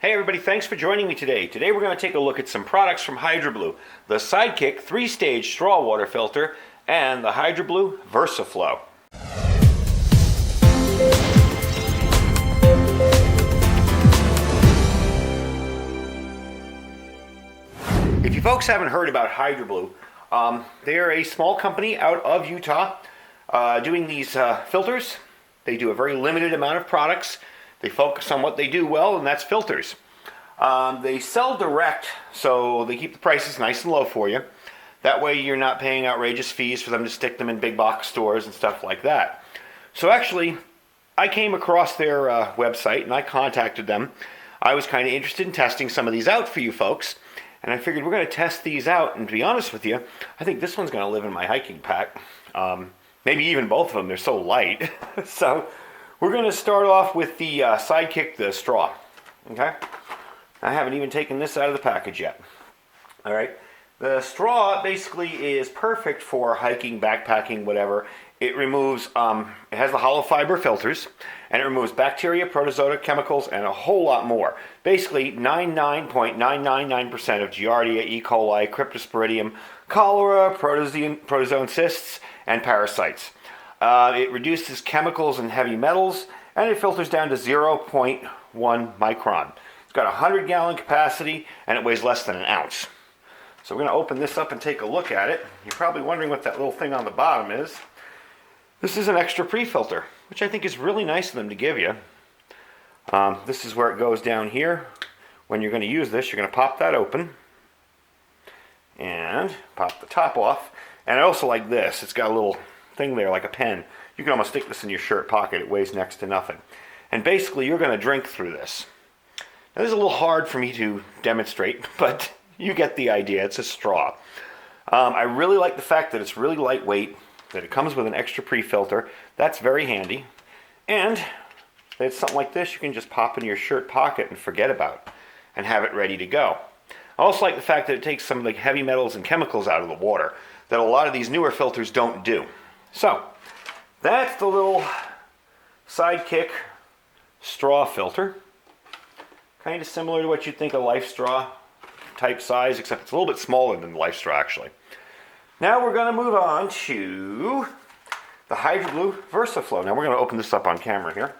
Hey everybody, thanks for joining me today. Today we're going to take a look at some products from HydroBlue, the Sidekick 3-stage straw water filter and the HydroBlue VersaFlow. If you folks haven't heard about HydroBlue, they're a small company out of Utah doing these filters. They do a very limited amount of products. They focus on what they do well, and that's filters. They sell direct, so they keep the prices nice and low for you. That way you're not paying outrageous fees for them to stick them in big box stores and stuff like that. So actually, I came across their website and I contacted them. I was kind of interested in testing some of these out for you folks. And I figured we're going to test these out, and to be honest with you, I think this one's going to live in my hiking pack. Maybe even both of them, they're so light. So we're going to start off with the Sidekick, the straw. Okay? I haven't even taken this out of the package yet. All right? The straw basically is perfect for hiking, backpacking, whatever. It removes, it has the hollow fiber filters, and it removes bacteria, protozoa, chemicals, and a whole lot more. Basically, 99.999% of Giardia, E. coli, Cryptosporidium, cholera, protozoan cysts, and parasites. It reduces chemicals and heavy metals, and it filters down to 0.1 micron. It's got a 100-gallon capacity, and it weighs less than an ounce. So we're going to open this up and take a look at it. You're probably wondering what that little thing on the bottom is. This is an extra pre-filter, which I think is really nice of them to give you. This is where it goes down here. When you're going to use this, you're going to pop that open and pop the top off. And I also like this. It's got a little thing there like a pen. You can almost stick this in your shirt pocket. It weighs next to nothing. And basically, you're going to drink through this. Now, this is a little hard for me to demonstrate, but you get the idea. It's a straw. I really like the fact that it's really lightweight, that it comes with an extra pre-filter. That's very handy. And it's something like this you can just pop in your shirt pocket and forget about and have it ready to go. I also like the fact that it takes some of the heavy metals and chemicals out of the water that a lot of these newer filters don't do. So, that's the little Sidekick straw filter. Kind of similar to what you'd think a Life Straw type size, except it's a little bit smaller than the Life Straw actually. Now we're going to move on to the HydroBlue VersaFlow. Now we're going to open this up on camera here.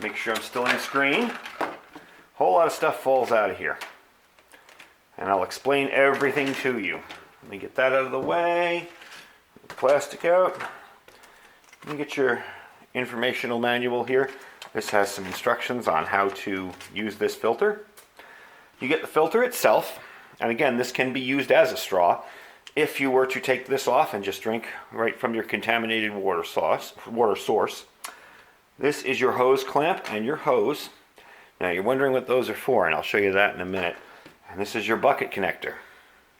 Make sure I'm still in screen. A whole lot of stuff falls out of here. And I'll explain everything to you. Let me get that out of the way. Get the plastic out. Let me get your informational manual here. This has some instructions on how to use this filter. You get the filter itself. And again, this can be used as a straw. If you were to take this off and just drink right from your contaminated water source. This is your hose clamp and your hose. Now you're wondering what those are for, and I'll show you that in a minute. And this is your bucket connector.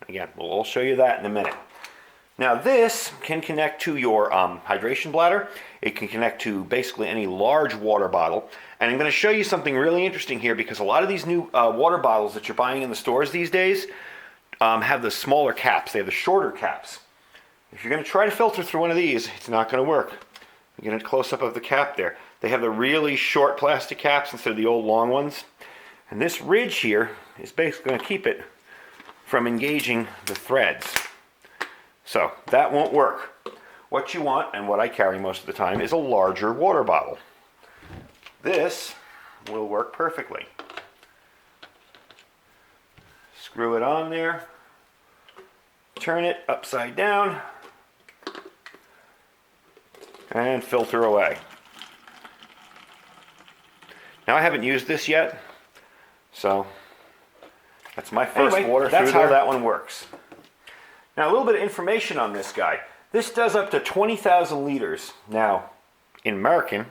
Again, we'll show you that in a minute. Now this can connect to your hydration bladder. It can connect to basically any large water bottle. And I'm going to show you something really interesting here, because a lot of these new water bottles that you're buying in the stores these days have the smaller caps. They have the shorter caps. If you're going to try to filter through one of these, it's not going to work. You get a close-up of the cap there. They have the really short plastic caps instead of the old long ones. And this ridge here is basically going to keep it from engaging the threads. So that won't work. What you want, and what I carry most of the time, is a larger water bottle. This will work perfectly. Screw it on there, turn it upside down, and filter away. Now I haven't used this yet, so that's my first water through there. That's how that one works. Now a little bit of information on this guy. This does up to 20,000 liters. Now, in American,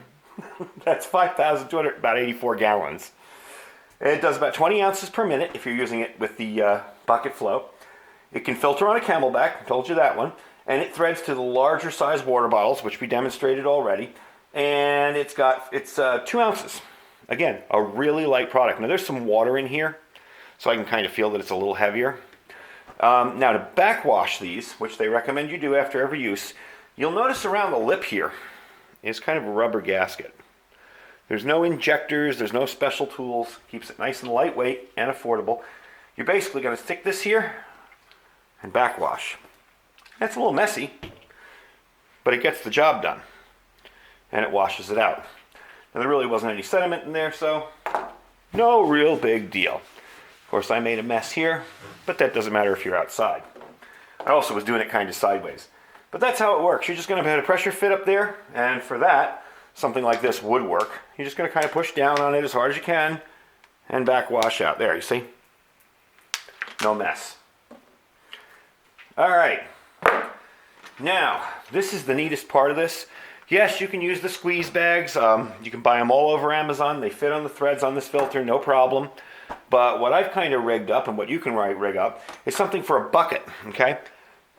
that's 5,200, about 84 gallons. It does about 20 ounces per minute if you're using it with the bucket flow. It can filter on a Camelback, I told you that one. And it threads to the larger size water bottles, which we demonstrated already. And it's 2 ounces. Again, a really light product. Now there's some water in here, so I can kind of feel that it's a little heavier. Now to backwash these, which they recommend you do after every use, you'll notice around the lip here is kind of a rubber gasket. There's no injectors, there's no special tools. Keeps it nice and lightweight and affordable. You're basically going to stick this here and backwash. That's a little messy, but it gets the job done. And it washes it out. Now there really wasn't any sediment in there, so no real big deal. Of course, I made a mess here, but that doesn't matter if you're outside. I also was doing it kind of sideways. But that's how it works. You're just going to put a pressure fit up there, and for that, something like this would work. You're just going to kind of push down on it as hard as you can and backwash out. There, you see? No mess. All right. Now, this is the neatest part of this. Yes, you can use the squeeze bags. You can buy them all over Amazon. They fit on the threads on this filter, no problem. But what I've kind of rigged up, and what you can rig up, is something for a bucket, okay?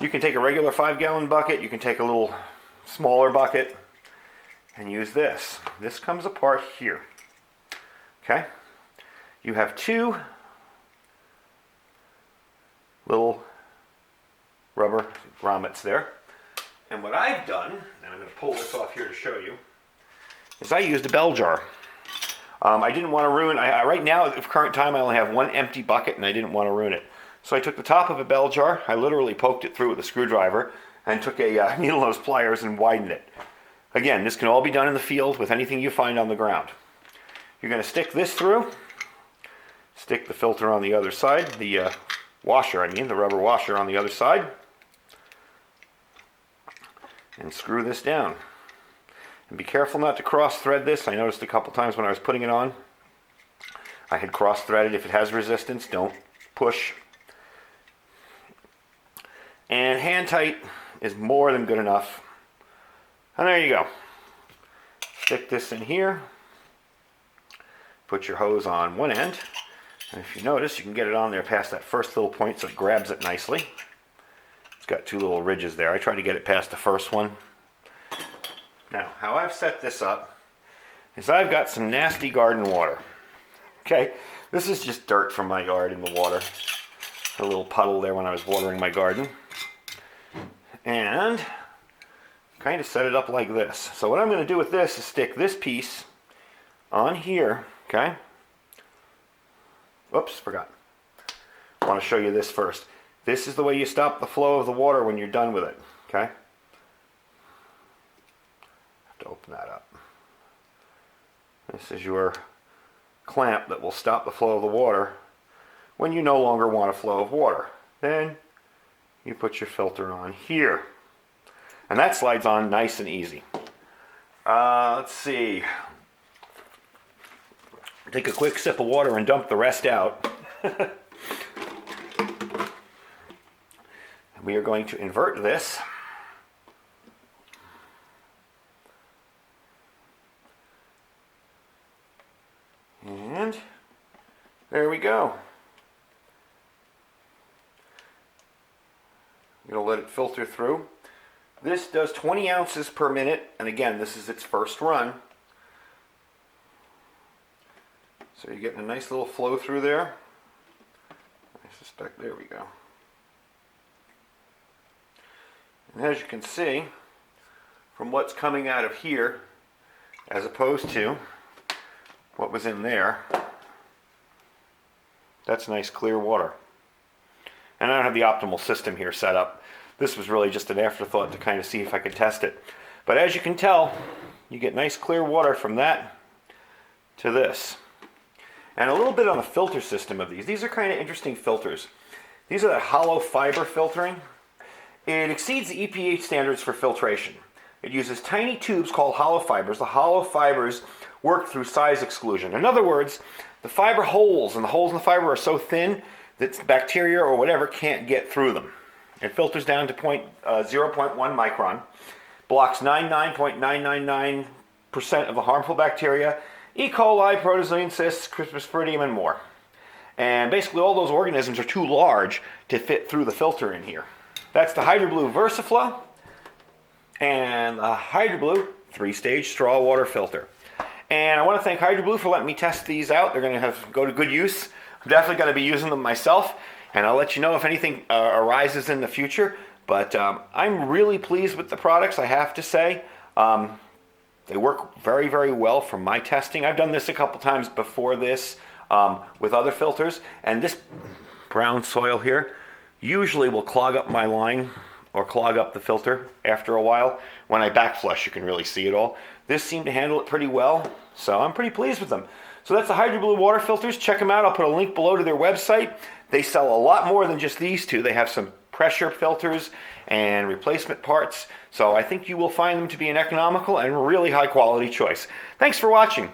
You can take a regular 5-gallon bucket, you can take a little smaller bucket, and use this. This comes apart here, okay? You have two little rubber grommets there. And what I've done, and I'm going to pull this off here to show you, is I used a bell jar. I didn't want to ruin, right now at the current time I only have one empty bucket and I didn't want to ruin it. So I took the top of a bell jar, I literally poked it through with a screwdriver and took a needle nose pliers and widened it. Again, this can all be done in the field with anything you find on the ground. You're going to stick this through, stick the filter on the other side, the washer, the rubber washer on the other side, and screw this down. And be careful not to cross thread this. I noticed a couple times when I was putting it on, I had cross threaded. If it has resistance, don't push. And hand tight is more than good enough. And there you go. Stick this in here. Put your hose on one end. And if you notice, you can get it on there past that first little point so it grabs it nicely. It's got two little ridges there. I tried to get it past the first one. Now, how I've set this up is I've got some nasty garden water. Okay, this is just dirt from my yard in the water. A little puddle there when I was watering my garden. And kind of set it up like this. So what I'm going to do with this is stick this piece on here, okay? Oops, forgot. I want to show you this first. This is the way you stop the flow of the water when you're done with it, okay? To open that up. This is your clamp that will stop the flow of the water when you no longer want a flow of water. Then you put your filter on here. And that slides on nice and easy. Let's see. Take a quick sip of water and dump the rest out. We are going to invert this. And there we go. I'm going to let it filter through. This does 20 ounces per minute, and again, this is its first run. So you're getting a nice little flow through there. I suspect, there we go. And as you can see, from what's coming out of here, as opposed to what was in there, that's nice clear water. And I don't have the optimal system here set up. This was really just an afterthought to kind of see if I could test it. But as you can tell, you get nice clear water from that to this. And a little bit on the filter system of these. These are kind of interesting filters. These are the hollow fiber filtering. It exceeds the EPA standards for filtration. It uses tiny tubes called hollow fibers. The hollow fibers work through size exclusion. In other words, the fiber holes and the holes in the fiber are so thin that bacteria or whatever can't get through them. It filters down to 0.1 micron, blocks 99.999% of the harmful bacteria, E. coli, protozoan cysts, Cryptosporidium, and more. And basically all those organisms are too large to fit through the filter in here. That's the HydroBlue VersaFlow and the HydroBlue 3-stage straw water filter. And I want to thank HydroBlue for letting me test these out. They're going to go to good use. I'm definitely going to be using them myself, and I'll let you know if anything arises in the future. But I'm really pleased with the products, I have to say. They work very, very well from my testing. I've done this a couple times before this with other filters, and this brown soil here usually will clog up my line or clog up the filter after a while. When I back flush, you can really see it all. This seemed to handle it pretty well, so I'm pretty pleased with them. So that's the Hydro Blue water filters. Check them out. I'll put a link below to their website. They sell a lot more than just these two. They have some pressure filters and replacement parts. So I think you will find them to be an economical and really high quality choice. Thanks for watching.